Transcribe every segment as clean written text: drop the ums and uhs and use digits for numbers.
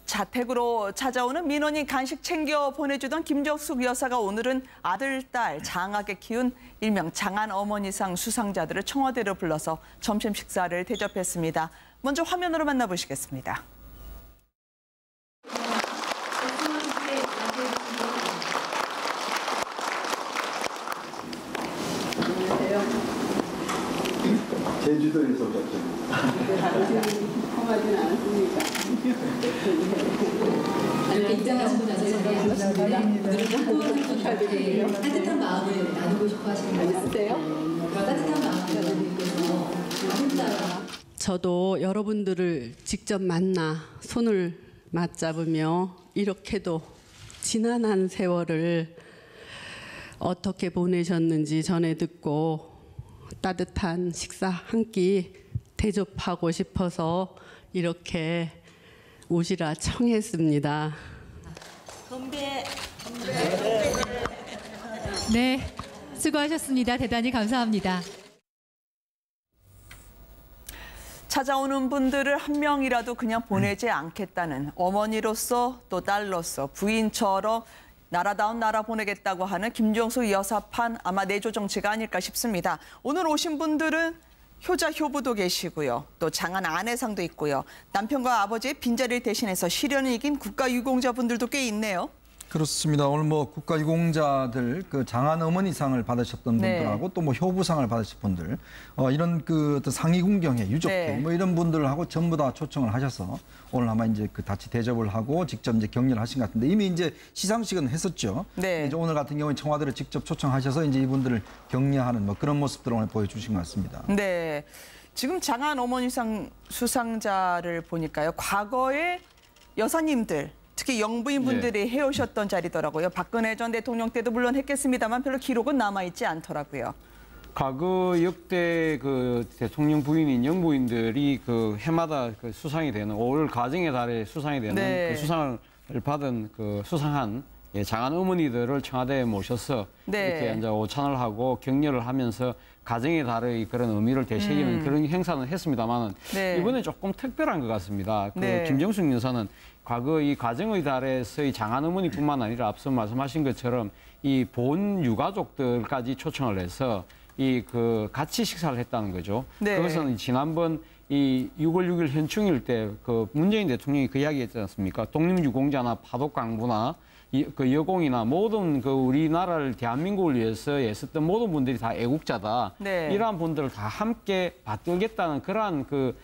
자택으로 찾아오는 민원인 간식 챙겨 보내주던 김정숙 여사가 오늘은 아들, 딸 장하게 키운 일명 장한 어머니상 수상자들을 청와대로 불러서 점심 식사를 대접했습니다. 먼저 화면으로 만나보시겠습니다. 제주도에서 오셨죠? 통하지는 않았습니까? 이렇게 입장하시고 나서 저희 따뜻한 마음을 나누고 싶어 하시는 것 같아요. 그런 따뜻한 마음을 나누면서 저도 여러분들을 직접 만나 손을 맞잡으며 이렇게도 지난한 세월을 어떻게 보내셨는지 전해 듣고 따뜻한 식사 한 끼 대접하고 싶어서 이렇게 오시라 청했습니다. 건배. 네, 수고하셨습니다. 대단히 감사합니다. 찾아오는 분들을 한 명이라도 그냥 보내지 않겠다는 어머니로서 또 딸로서 부인처럼 나라다운 나라 보내겠다고 하는 김정숙 여사판 아마 내조 정치가 아닐까 싶습니다. 오늘 오신 분들은 효자 효부도 계시고요. 또 장한 아내상도 있고요. 남편과 아버지의 빈자리를 대신해서 시련을 이긴 국가유공자분들도 꽤 있네요. 그렇습니다. 오늘 뭐 국가유공자들 그 장한 어머니상을 받으셨던 분들하고 또 뭐 효부상을 받으실 분들 이런 그 상위 군경의 유족들 뭐 이런 분들하고 전부 다 초청을 하셔서 오늘 아마 이제 그 같이 대접을 하고 직접 이제 격려를 하신 것 같은데 이미 이제 시상식은 했었죠. 네. 이제 오늘 같은 경우에 청와대를 직접 초청하셔서 이제 이분들을 격려하는 뭐 그런 모습들을 오늘 보여주신 것 같습니다. 네. 지금 장한 어머니상 수상자를 보니까요. 과거에 여사님들 특히 영부인분들이 해오셨던 자리더라고요. 박근혜 전 대통령 때도 물론 했겠습니다만 별로 기록은 남아있지 않더라고요. 과거 역대 그 대통령 부인인 영부인들이 그 해마다 그 수상이 되는 5월 가정의 달에 수상이 되는 그 수상을 받은 그 수상한 장한 어머니들을 청와대에 모셔서 이렇게 이제 오찬을 하고 격려를 하면서 가정의 달의 그런 의미를 되새기는 그런 행사는 했습니다만은 이번에 조금 특별한 것 같습니다. 그 김정숙 여사는 과거 이 가정의 달에서의 장한 어머니뿐만 아니라 앞서 말씀하신 것처럼 이 본 유가족들까지 초청을 해서 이 그 같이 식사를 했다는 거죠. 그것은 지난번 이 6월 6일 현충일 때 그 문재인 대통령이 그 이야기했지 않습니까? 독립유공자나 파독강부나 그 여공이나 모든 그 우리나라를 대한민국을 위해서 애썼던 모든 분들이 다 애국자다. 이러한 분들을 다 함께 받들겠다는 그러한 그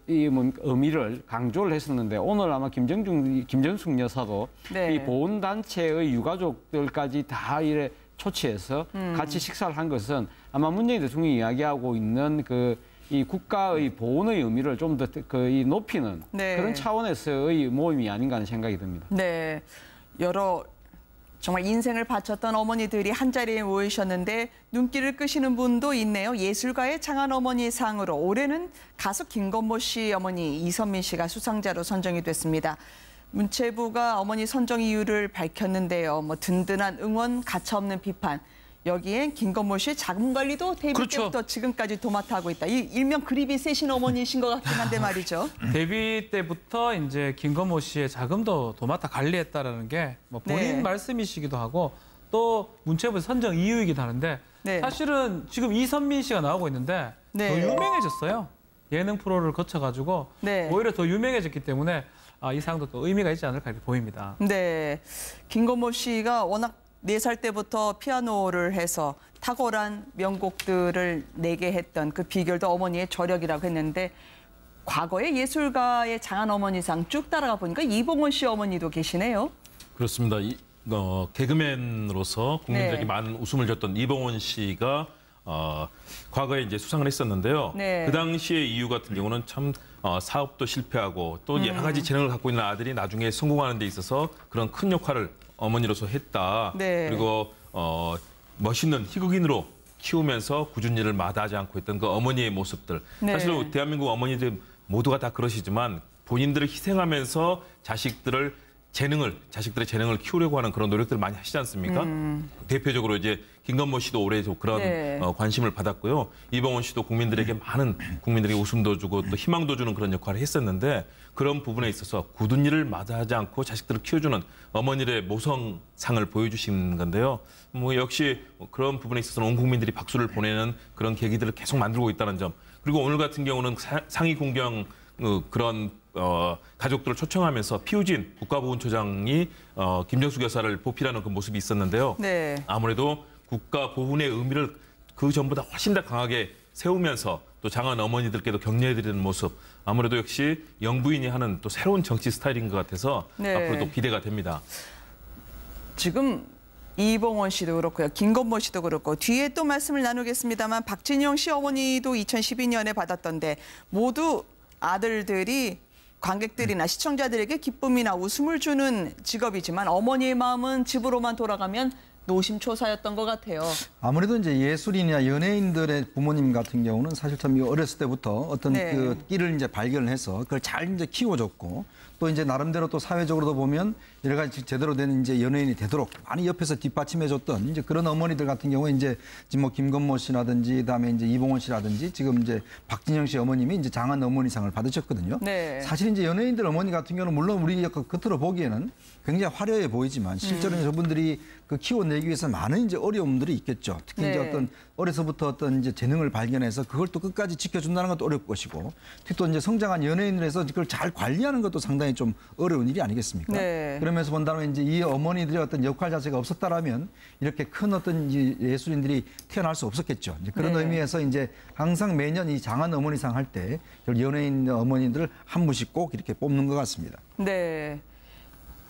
의미를 강조를 했었는데 오늘 아마 김정숙 여사도 이 보훈단체의 유가족들까지 다 이래 초치해서 같이 식사를 한 것은 아마 문재인 대통령이 이야기하고 있는 이 국가의 보훈의 의미를 좀 더 높이는 그런 차원에서의 모임이 아닌가 하는 생각이 듭니다. 네, 여러 정말 인생을 바쳤던 어머니들이 한자리에 모이셨는데 눈길을 끄시는 분도 있네요. 예술가의 장한 어머니 상으로 올해는 가수 김건모 씨 어머니 이선민 씨가 수상자로 선정이 됐습니다. 문체부가 어머니 선정 이유를 밝혔는데요. 뭐 든든한 응원, 가차없는 비판. 여기엔 김건모 씨의 자금 관리도 데뷔 때부터 지금까지 도맡아 하고 있다. 이 일명 그립이 세신 어머니이신 것 같긴 한데 말이죠. 데뷔 때부터 이제 김건모 씨의 자금도 도맡아 관리했다라는 게 뭐 본인 말씀이시기도 하고 또 문체부 선정 이유이기도 하는데 사실은 지금 이선민 씨가 나오고 있는데 더 유명해졌어요. 예능 프로를 거쳐가지고 오히려 더 유명해졌기 때문에 이 상도 또 의미가 있지 않을까 이렇게 보입니다. 네, 김건모 씨가 워낙 4살 때부터 피아노를 해서 탁월한 명곡들을 내게 했던 그 비결도 어머니의 저력이라고 했는데 과거의 예술가의 장한 어머니상 쭉 따라가 보니까 이봉원 씨 어머니도 계시네요. 그렇습니다. 개그맨으로서 국민들에게 많은 웃음을 줬던 이봉원 씨가 과거에 이제 수상을 했었는데요. 그 당시의 이유 같은 경우는 참 사업도 실패하고 또 여러 가지 재능을 갖고 있는 아들이 나중에 성공하는 데 있어서 그런 큰 역할을 어머니로서 했다. 그리고 멋있는 희극인으로 키우면서 꾸준히 일을 마다하지 않고 있던 그 어머니의 모습들. 사실 대한민국 어머니들 모두가 다 그러시지만 본인들을 희생하면서 자식들을 자식들의 재능을 키우려고 하는 그런 노력들을 많이 하시지 않습니까? 대표적으로 이제 김건모 씨도 올해 그런 관심을 받았고요. 이봉원 씨도 많은 국민들에게 웃음도 주고 또 희망도 주는 그런 역할을 했었는데 그런 부분에 있어서 굳은 일을 마다하지 않고 자식들을 키워주는 어머니의 모성상을 보여주신 건데요. 뭐 역시 그런 부분에 있어서는 온 국민들이 박수를 보내는 그런 계기들을 계속 만들고 있다는 점. 그리고 오늘 같은 경우는 상위 공경 그런 가족들을 초청하면서 피우진 국가보훈처장이 김정숙 여사를 보필하는 그 모습이 있었는데요. 네. 아무래도 국가 보훈의 의미를 그 전보다 훨씬 더 강하게 세우면서 또 장한 어머니들께도 격려해드리는 모습. 아무래도 역시 영부인이 하는 또 새로운 정치 스타일인 것 같아서 앞으로도 기대가 됩니다. 지금 이봉원 씨도 그렇고요. 김건모 씨도 그렇고 뒤에 또 말씀을 나누겠습니다만 박진영 씨 어머니도 2012년에 받았던데 모두 아들들이 관객들이나 시청자들에게 기쁨이나 웃음을 주는 직업이지만 어머니의 마음은 집으로만 돌아가면 노심초사였던 것 같아요. 아무래도 이제 예술인이나 연예인들의 부모님 같은 경우는 사실 참 어렸을 때부터 어떤 그 끼를 이제 발견을 해서 그걸 잘 이제 키워줬고 또 이제 나름대로 또 사회적으로도 보면 여러 가지 제대로 된 이제 연예인이 되도록 많이 옆에서 뒷받침해줬던 이제 그런 어머니들 같은 경우에 이제 지금 뭐 김건모 씨라든지 그다음에 이제 이봉원 씨라든지 지금 이제 박진영 씨 어머님이 이제 장한 어머니상을 받으셨거든요. 네. 사실 이제 연예인들 어머니 같은 경우는 물론 우리 겉으로 보기에는 굉장히 화려해 보이지만 실제로는 저분들이 그 키워내기 위해서 많은 이제 어려움들이 있겠죠. 특히 이제 어떤 어려서부터 어떤 이제 재능을 발견해서 그걸 또 끝까지 지켜준다는 것도 어려울 것이고 특히 또 이제 성장한 연예인으로서 그걸 잘 관리하는 것도 상당히 좀 어려운 일이 아니겠습니까? 네. 그러면서 본다면 이제 이 어머니들의 어떤 역할 자체가 없었다라면 이렇게 큰 어떤 예술인들이 태어날 수 없었겠죠. 이제 그런 의미에서 이제 항상 매년 이 장한 어머니상 할 때 연예인 어머니들을 한 분씩 꼭 이렇게 뽑는 것 같습니다. 네.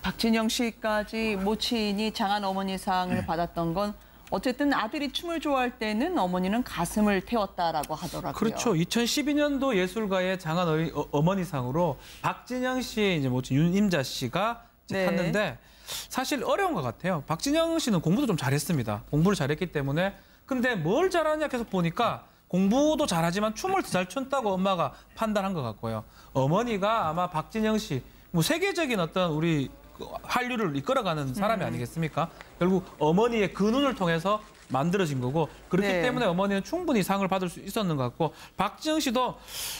박진영 씨까지 모친이 장한 어머니상을 받았던 건 어쨌든 아들이 춤을 좋아할 때는 어머니는 가슴을 태웠다라고 하더라고요. 그렇죠. 2012년도 예술가의 장한 어머니상으로 박진영 씨의 이제 모친 윤임자 씨가 탔는데 사실 어려운 것 같아요. 박진영 씨는 공부도 좀 잘했습니다. 공부를 잘했기 때문에 근데 뭘 잘하냐 계속 보니까 공부도 잘하지만 춤을 더 잘 춘다고 엄마가 판단한 것 같고요. 어머니가 아마 박진영 씨 뭐 세계적인 어떤 우리 한류를 이끌어가는 사람이 아니겠습니까? 결국 어머니의 그 눈을 통해서 만들어진 거고 그렇기 때문에 어머니는 충분히 상을 받을 수 있었는 것 같고 박진영 씨도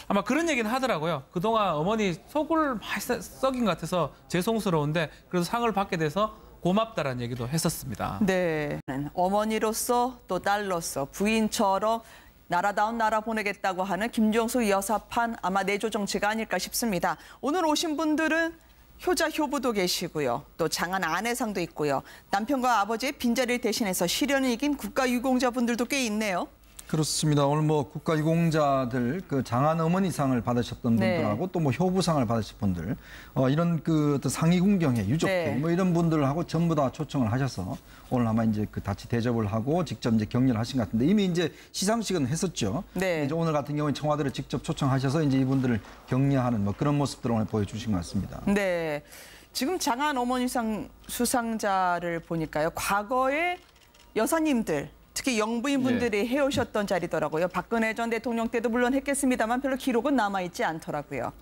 아마 그런 얘기는 하더라고요. 그동안 어머니 속을 많이 썩인 것 같아서 죄송스러운데 그래도 상을 받게 돼서 고맙다라는 얘기도 했었습니다. 네. 어머니로서 또 딸로서 부인처럼 나라다운 나라 보내겠다고 하는 김정숙 여사판 아마 내조 정치가 아닐까 싶습니다. 오늘 오신 분들은 효자 효부도 계시고요. 또 장한 아내상도 있고요. 남편과 아버지의 빈자리를 대신해서 실현을 이긴 국가유공자분들도 꽤 있네요. 그렇습니다. 오늘 뭐 국가유공자들 그 장한 어머니상을 받으셨던 분들하고 또 뭐 효부상을 받으신 분들 이런 그 어떤 상위 군경의 유족들 뭐 이런 분들하고 전부 다 초청을 하셔서 오늘 아마 이제 그 같이 대접을 하고 직접 이제 격려를 하신 것 같은데 이미 이제 시상식은 했었죠. 이제 오늘 같은 경우는 청와대를 직접 초청하셔서 이제 이분들을 격려하는 뭐 그런 모습들을 오늘 보여주신 것 같습니다. 네. 지금 장한 어머니상 수상자를 보니까요. 과거에 여사님들 특히 영부인분들이 해오셨던 자리더라고요. 박근혜 전 대통령 때도 물론 했겠습니다만 별로 기록은 남아있지 않더라고요.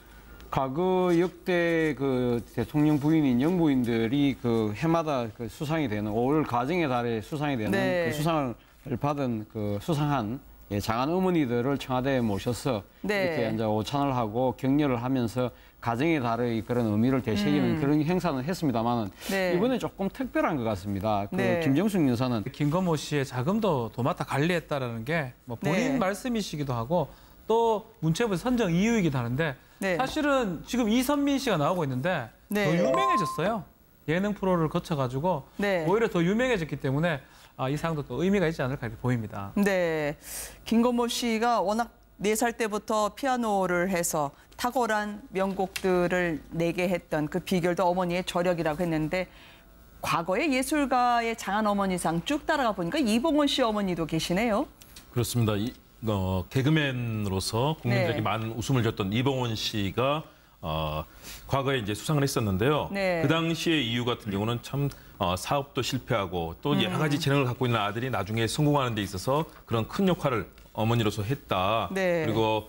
과거 역대 그 대통령 부인인 영부인들이 그 해마다 그 수상이 되는 5월 가정의 달에 수상이 되는 그 수상을 받은 그 수상한 장한 어머니들을 청와대에 모셔서 이렇게 이제 오찬을 하고 격려를 하면서 가정의 달의 그런 의미를 되새기는 그런 행사는 했습니다만 이번에 조금 특별한 것 같습니다. 그 김정숙 여사는 김건모 씨의 자금도 도맡아 관리했다라는 게 뭐 본인 말씀이시기도 하고 또 문체부의 선정 이유이기도 하는데 사실은 지금 이선민 씨가 나오고 있는데 더 유명해졌어요. 예능 프로를 거쳐가지고 오히려 더 유명해졌기 때문에 이 상도 또 의미가 있지 않을까 이렇게 보입니다. 네, 김건모 씨가 워낙 4살 때부터 피아노를 해서 탁월한 명곡들을 내게 했던 그 비결도 어머니의 저력이라고 했는데 과거에 예술가의 장한 어머니상 쭉 따라가 보니까 이봉원 씨 어머니도 계시네요. 그렇습니다. 개그맨으로서 국민들에게 많은 웃음을 줬던 이봉원 씨가 과거에 이제 수상을 했었는데요. 그 당시의 이유 같은 경우는 참 사업도 실패하고 또 여러 가지 재능을 갖고 있는 아들이 나중에 성공하는 데 있어서 그런 큰 역할을 어머니로서 했다. 그리고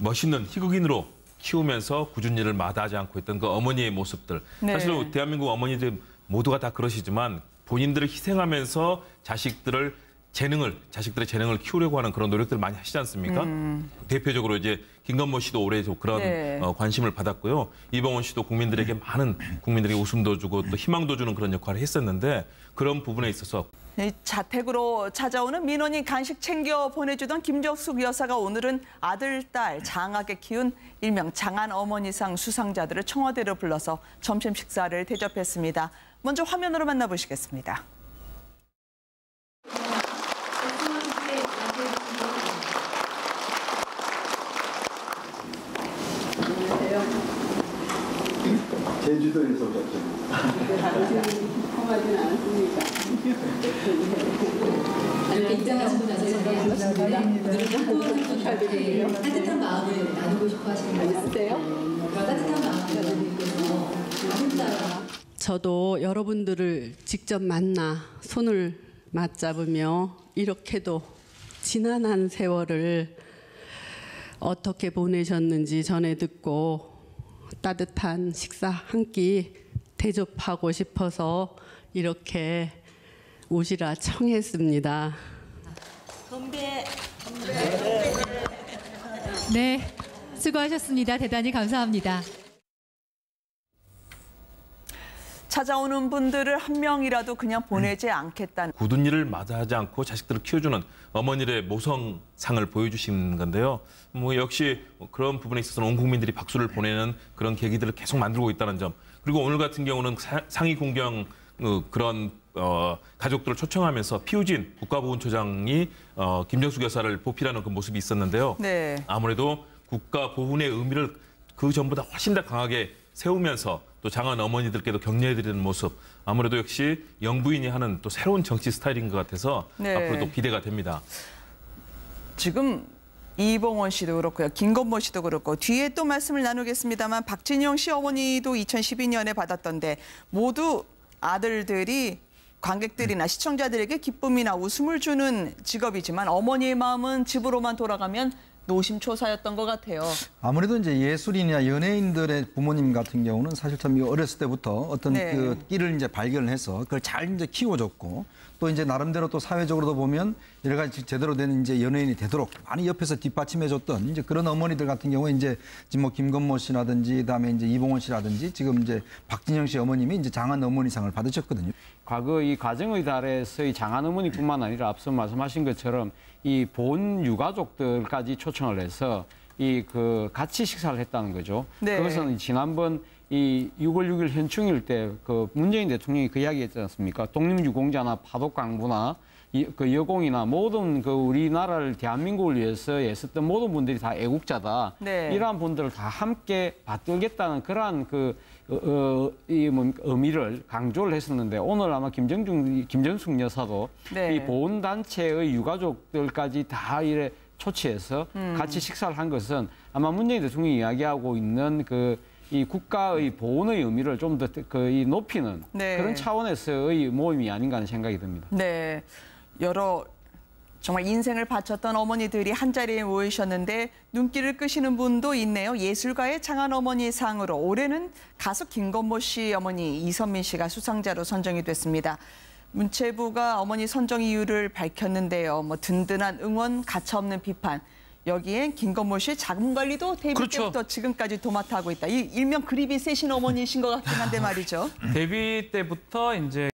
멋있는 희극인으로 키우면서 굳은 일을 마다하지 않고 있던 그 어머니의 모습들. 네. 사실 대한민국 어머니들 모두가 다 그러시지만 본인들을 희생하면서 자식들의 재능을 키우려고 하는 그런 노력들을 많이 하시지 않습니까? 대표적으로 이제 김건모 씨도 올해 그런 네. 관심을 받았고요. 이봉원 씨도 많은 국민들에게 웃음도 주고 또 희망도 주는 그런 역할을 했었는데 그런 부분에 있어서 자택으로 찾아오는 민원인 간식 챙겨 보내주던 김정숙 여사가 오늘은 아들, 딸 장하게 키운 일명 장한 어머니상 수상자들을 청와대로 불러서 점심 식사를 대접했습니다. 먼저 화면으로 만나보시겠습니다. 제주도에서 오셨죠. 통하지는 않았습니까? 이렇게 입장하시고 나서 저희가 따뜻한 마음을 나누고 싶어 하시는 분 있으세요? 그런 따뜻한 마음을 나누고 싶어서 저도 여러분들을 직접 만나 손을 맞잡으며 이렇게도 지난한 세월을 어떻게 보내셨는지 전해 듣고 따뜻한 식사 한 끼 대접하고 싶어서 이렇게 오시라 청했습니다. 건배. 네, 수고하셨습니다. 대단히 감사합니다. 찾아오는 분들을 한 명이라도 그냥 보내지 않겠다는. 굳은 일을 마다하지 않고 자식들을 키워주는 어머니의 모성상을 보여주신 건데요. 역시 그런 부분에 있어서는 온 국민들이 박수를 보내는 그런 계기들을 계속 만들고 있다는 점. 그리고 오늘 같은 경우는 상위 공경 그런 가족들을 초청하면서 피우진 국가보훈처장이 김정숙 여사를 보필하는 그 모습이 있었는데요. 네. 아무래도 국가 보훈의 의미를 그 전보다 훨씬 더 강하게 세우면서 또 장한 어머니들께도 격려해드리는 모습, 아무래도 역시 영부인이 하는 또 새로운 정치 스타일인 것 같아서 네. 앞으로도 기대가 됩니다. 지금 이봉원 씨도 그렇고요. 김건모 씨도 그렇고 뒤에 또 말씀을 나누겠습니다만 박진영 씨 어머니도 2012년에 받았던데 모두 아들들이 관객들이나 시청자들에게 기쁨이나 웃음을 주는 직업이지만 어머니의 마음은 집으로만 돌아가면 노심초사였던 것 같아요. 아무래도 이제 예술인이나 연예인들의 부모님 같은 경우는 사실 참 어렸을 때부터 어떤 네. 그 끼를 이제 발견을 해서 그걸 잘 이제 키워줬고 또 이제 나름대로 또 사회적으로도 보면 여러 가지 제대로 된 이제 연예인이 되도록 많이 옆에서 뒷받침해줬던 이제 그런 어머니들 같은 경우에 이제 지금 뭐 김건모 씨라든지 그다음에 이제 이봉원 씨라든지 지금 이제 박진영 씨 어머님이 이제 장한 어머니상을 받으셨거든요. 과거 이 가정의 달에서의 장한 어머니뿐만 아니라 앞서 말씀하신 것처럼 이 본 유가족들까지 초청을 해서 같이 식사를 했다는 거죠. 네. 그것은 지난번 이 6월 6일 현충일 때 그 문재인 대통령이 그 이야기했지 않습니까? 독립유공자나 파독강부나 그 여공이나 모든 그 우리나라를 대한민국을 위해서 애썼던 모든 분들이 다 애국자다. 네. 이러한 분들을 다 함께 받들겠다는 그러한 의미를 강조를 했었는데 오늘 아마 김정숙 여사도 네. 이 보훈단체의 유가족들까지 다 이래 초치해서 같이 식사를 한 것은 아마 문재인 대통령이 이야기하고 있는 이 국가의 보훈의 의미를 좀 더 높이는 네. 그런 차원에서의 모임이 아닌가 하는 생각이 듭니다. 네, 여러 정말 인생을 바쳤던 어머니들이 한자리에 모이셨는데 눈길을 끄시는 분도 있네요. 예술가의 장한 어머니 상으로 올해는 가수 김건모 씨 어머니 이선민 씨가 수상자로 선정이 됐습니다. 문체부가 어머니 선정 이유를 밝혔는데요. 든든한 응원, 가차없는 비판. 여기엔 김건모 씨의 자금 관리도 데뷔 그렇죠. 때부터 지금까지 도맡아 하고 있다. 일명 그립이 세신 어머니이신 것 같긴 한데 말이죠. 데뷔 때부터 이제